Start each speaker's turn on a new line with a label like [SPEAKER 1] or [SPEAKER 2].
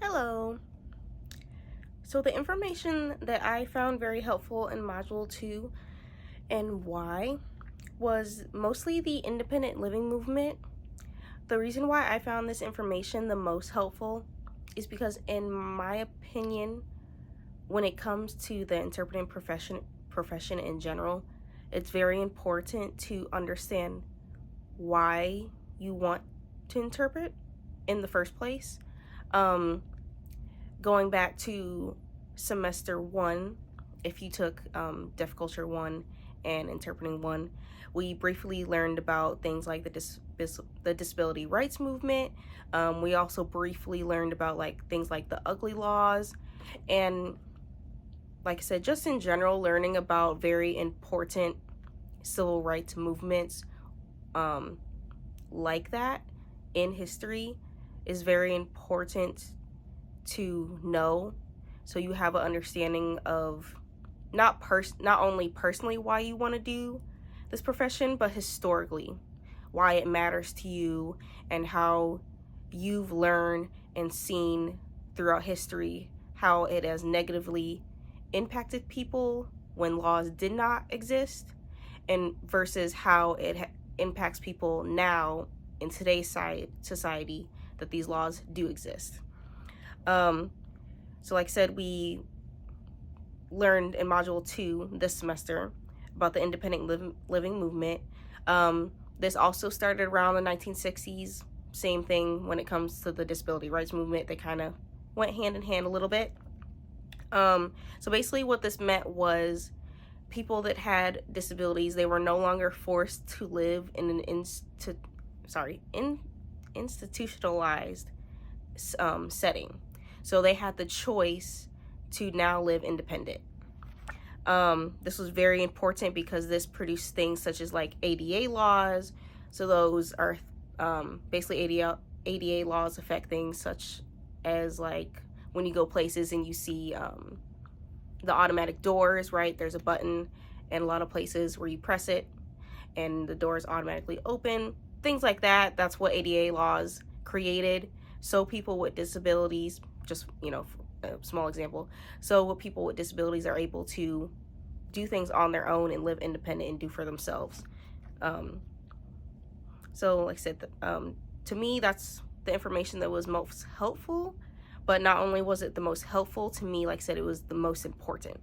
[SPEAKER 1] Hello. So the information that I found very helpful in Module 2 and why was mostly the independent living movement. The reason why I found this information the most helpful is because, in my opinion, when it comes to the interpreting profession in general, it's very important to understand why you want to interpret in the first place. Going back to semester 1, if you took Deaf Culture 1 and Interpreting 1, we briefly learned about things like the disability rights movement. We also briefly learned about things like the ugly laws, and like I said, just in general, learning about very important civil rights movements like that in history is very important to know, so you have an understanding of not only personally why you want to do this profession, but historically why it matters to you and how you've learned and seen throughout history how it has negatively impacted people when laws did not exist, and versus how it impacts people now in today's society that these laws do exist. So like I said, we learned in Module 2 this semester about the independent living movement. This also started around the 1960s. Same thing when it comes to the disability rights movement. They kind of went hand in hand a little bit. So basically what this meant was people that had disabilities, they were no longer forced to live in an institutionalized setting. So they had the choice to now live independent. This was very important because this produced things such as like ADA laws. So those are basically ADA laws affect things such as like when you go places and you see the automatic doors, right? There's a button in a lot of places where you press it and the doors automatically open. Things like that. That's what ADA laws created. So people with disabilities, just, a small example. So people with disabilities are able to do things on their own and live independent and do for themselves. So like I said, to me, that's the information that was most helpful. But not only was it the most helpful, to me, like I said, it was the most important.